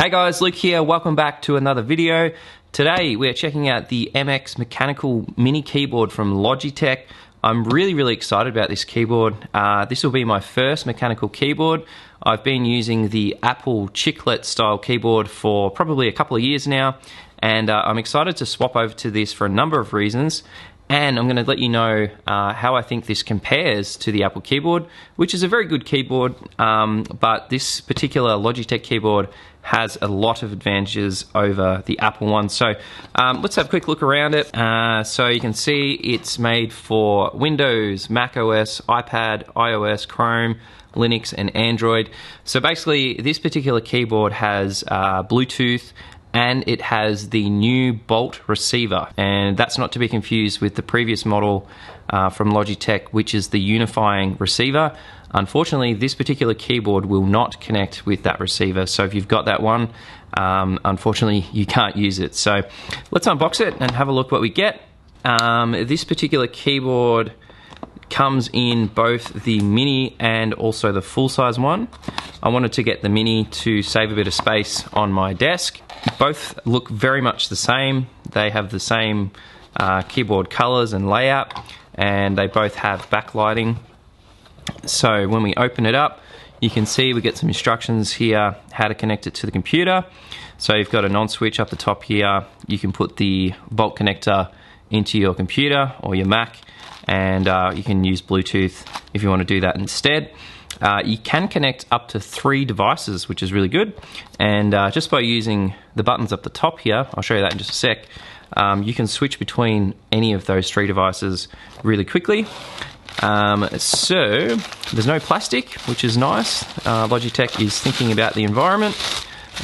Hey guys, Luke here. Welcome back to another video. Today we're checking out the MX Mechanical Mini Keyboard from Logitech. I'm really excited about this keyboard. This will be my first mechanical keyboard. I've been using the Apple chiclet style keyboard for probably a couple of years now, and I'm excited to swap over to this for a number of reasons. And I'm going to let you know how I think this compares to the Apple keyboard, which is a very good keyboard, but this particular Logitech keyboard has a lot of advantages over the Apple one. So let's have a quick look around it. So you can see it's made for Windows, Mac OS, iPad, iOS, Chrome, Linux, and Android. So basically, this particular keyboard has Bluetooth, and it has the new Bolt receiver, and that's not to be confused with the previous model from Logitech, which is the unifying receiver. Unfortunately, this particular keyboard will not connect with that receiver, so if you've got that one, unfortunately you can't use it. So let's unbox it and have a look what we get. This particular keyboard comes in both the mini and also the full-size one. I wanted to get the mini to save a bit of space on my desk. Both look very much the same. They have the same keyboard colors and layout, and they both have backlighting. So when we open it up, you can see we get some instructions here how to connect it to the computer. So you've got an on switch up the top here. You can put the Bolt connector into your computer or your Mac, and you can use Bluetooth if you want to do that instead. You can connect up to 3 devices, which is really good, and just by using the buttons up the top here, I'll show you that in just a sec, you can switch between any of those 3 devices really quickly. So there's no plastic, which is nice. Logitech is thinking about the environment,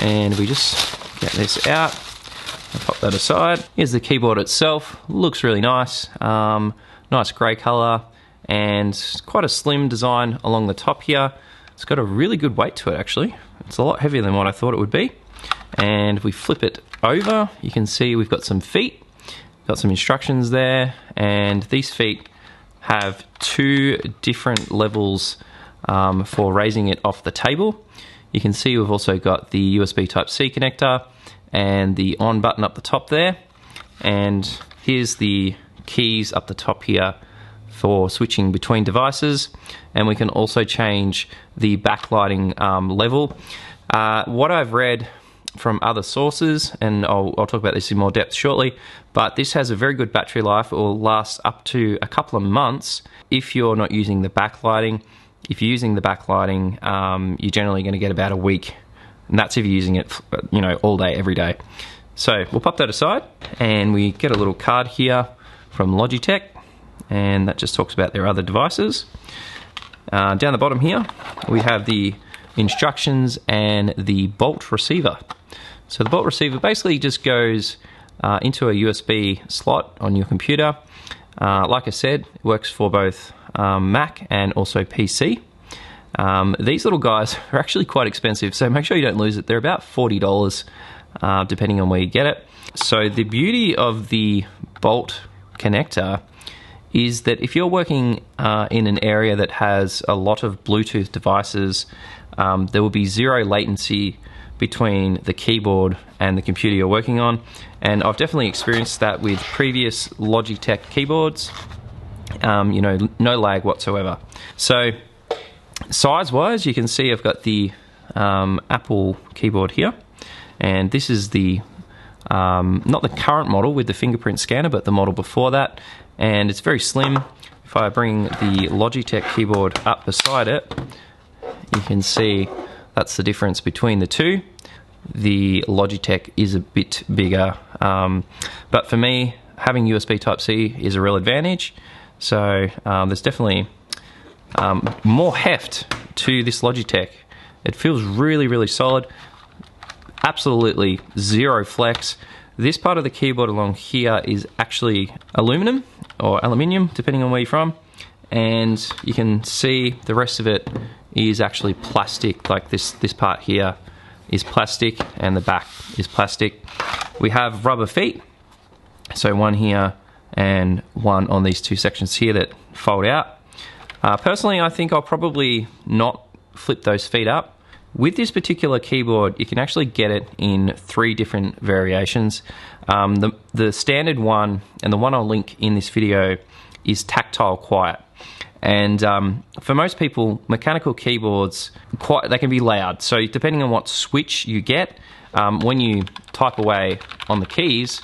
and we just get this out and pop that aside. Here's the keyboard itself. Looks really nice. Nice grey colour, and quite a slim design along the top here. It's got a really good weight to it, actually. It's a lot heavier than what I thought it would be. And if we flip it over, you can see we've got some feet, got some instructions there, and these feet have 2 different levels for raising it off the table. You can see we've also got the USB Type-C connector and the on button up the top there. And here's the keys up the top here for switching between devices, and we can also change the backlighting level. What I've read from other sources, and I'll talk about this in more depth shortly, but this has a very good battery life. It will last up to a couple of months if you're not using the backlighting. If you're using the backlighting, you're generally going to get about a week, and that's if you're using it, all day, every day. So we'll pop that aside, and we get a little card here from Logitech, and that just talks about their other devices. Down the bottom here, we have the instructions and the Bolt receiver. So the Bolt receiver basically just goes into a USB slot on your computer. Like I said, it works for both Mac and also PC. These little guys are actually quite expensive, so make sure you don't lose it. They're about $40 depending on where you get it. So the beauty of the Bolt connector is that if you're working in an area that has a lot of Bluetooth devices, there will be 0 latency between the keyboard and the computer you're working on, and I've definitely experienced that with previous Logitech keyboards. No lag whatsoever. So size-wise, you can see I've got the Apple keyboard here, and this is the not the current model with the fingerprint scanner, but the model before that, and it's very slim. If I bring the Logitech keyboard up beside it, you can see that's the difference between the two. The Logitech is a bit bigger, but for me, having USB Type-C is a real advantage. So there's definitely more heft to this Logitech. It feels really solid. Absolutely 0 flex. This part of the keyboard along here is actually aluminum or aluminium, depending on where you're from, and you can see the rest of it is actually plastic. Like this part here is plastic, and the back is plastic. We have rubber feet, so one here and one on these 2 sections here that fold out. Personally, I think I'll probably not flip those feet up With this particular keyboard, you can actually get it in 3 different variations. The standard one, and the one I'll link in this video, is tactile quiet. And for most people, mechanical keyboards, they can be loud. So depending on what switch you get, when you type away on the keys,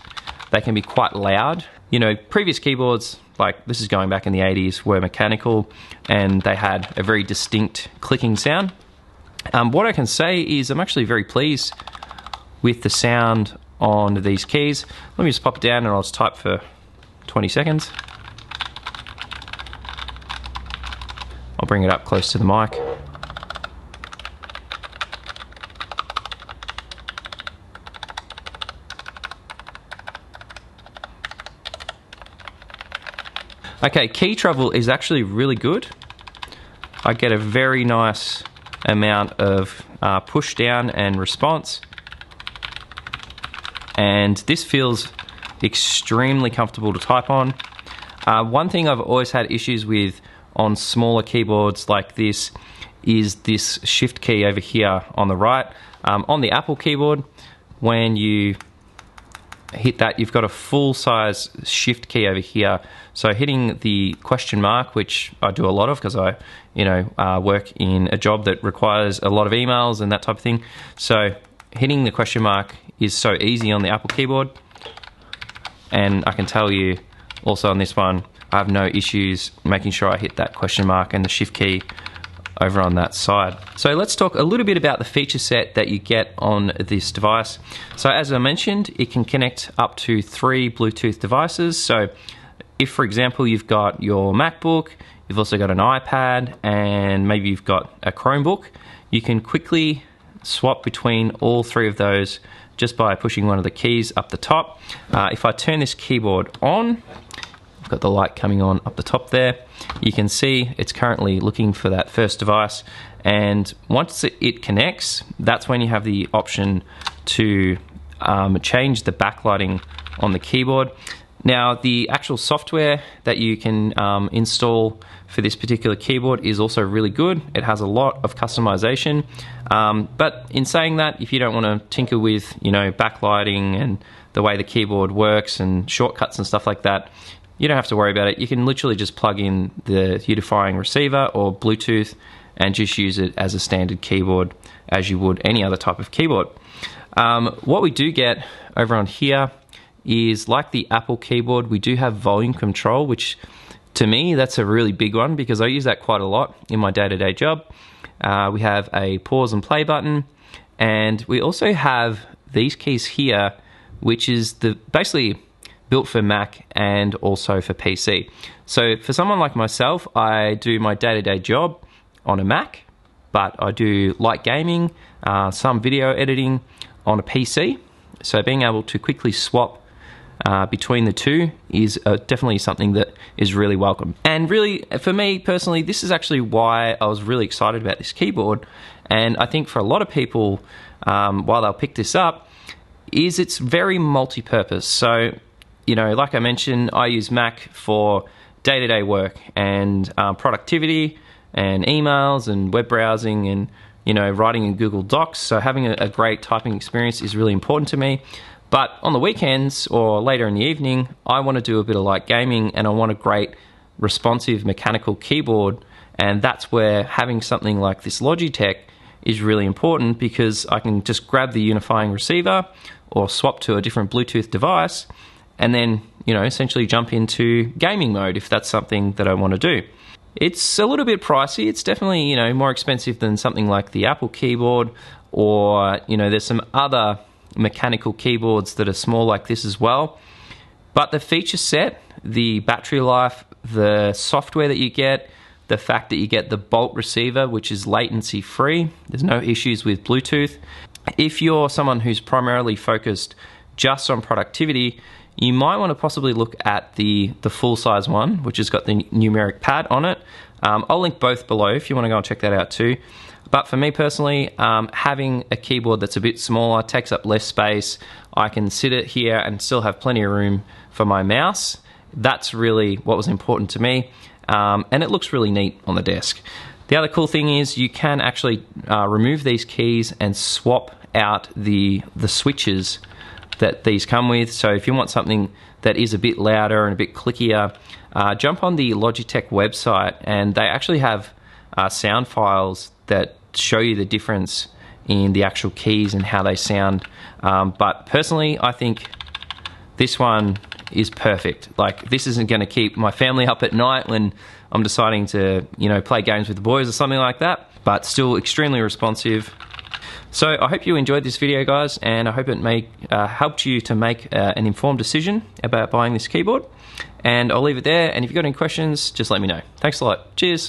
they can be quite loud. You know, previous keyboards, like this is going back in the 80s, were mechanical and they had a very distinct clicking sound. What I can say is I'm actually very pleased with the sound on these keys. Let me just pop it down and I'll just type for 20 seconds. I'll bring it up close to the mic. Okay, key travel is actually really good. I get a very nice amount of push down and response, and this feels extremely comfortable to type on. One thing I've always had issues with on smaller keyboards like this is this shift key over here on the right. On the Apple keyboard, when you hit that, you've got a full size shift key over here. So hitting the question mark, which I do a lot of because I work in a job that requires a lot of emails and that type of thing. So hitting the question mark is so easy on the Apple keyboard. And I can tell you also on this one, I have no issues making sure I hit that question mark and the shift key over on that side. So let's talk a little bit about the feature set that you get on this device. So as I mentioned, it can connect up to 3 Bluetooth devices. So if, for example, you've got your MacBook, you've also got an iPad, and maybe you've got a Chromebook, you can quickly swap between all 3 of those just by pushing one of the keys up the top. If I turn this keyboard on, I've got the light coming on up the top there. You can see it's currently looking for that first device, and once it connects, that's when you have the option to change the backlighting on the keyboard. Now, the actual software that you can install for this particular keyboard is also really good. It has a lot of customization, but in saying that, if you don't want to tinker with backlighting and the way the keyboard works and shortcuts and stuff like that, you don't have to worry about it. You can literally just plug in the unifying receiver or Bluetooth and just use it as a standard keyboard as you would any other type of keyboard. What we do get over on here is, like the Apple keyboard, we do have volume control, which to me, that's a really big one because I use that quite a lot in my day-to-day job. We have a pause and play button, and we also have these keys here, which is basically built for Mac and also for PC. So for someone like myself, I do my day-to-day job on a Mac, but I do light gaming, some video editing on a PC. So being able to quickly swap between the two is definitely something that is really welcome. And really, for me personally, this is actually why I was really excited about this keyboard. And I think for a lot of people, while they'll pick this up, is it's very multi-purpose. So, like I mentioned, I use Mac for day-to-day work and productivity and emails and web browsing and, writing in Google Docs. So having a great typing experience is really important to me. But on the weekends or later in the evening, I want to do a bit of light gaming and I want a great responsive mechanical keyboard. And that's where having something like this Logitech is really important, because I can just grab the unifying receiver or swap to a different Bluetooth device and then, essentially jump into gaming mode if that's something that I want to do. It's a little bit pricey. It's definitely, more expensive than something like the Apple keyboard, or, there's some other mechanical keyboards that are small like this as well. But the feature set, the battery life, the software that you get, the fact that you get the bolt receiver, which is latency free, there's no issues with Bluetooth. If you're someone who's primarily focused just on productivity, you might want to possibly look at the full size one, which has got the numeric pad on it. I'll link both below if you want to go and check that out too. But for me personally, having a keyboard that's a bit smaller, takes up less space, I can sit it here and still have plenty of room for my mouse. That's really what was important to me. And it looks really neat on the desk. The other cool thing is you can actually remove these keys and swap out the switches that these come with. So if you want something that is a bit louder and a bit clickier, jump on the Logitech website, and they actually have sound files that show you the difference in the actual keys and how they sound. But personally, I think this one is perfect. Like, this isn't going to keep my family up at night when I'm deciding to, you know, play games with the boys or something like that, but still extremely responsive. So I hope you enjoyed this video, guys, and I hope it helped you to make an informed decision about buying this keyboard. And I'll leave it there, and if you've got any questions, just let me know. Thanks a lot. Cheers.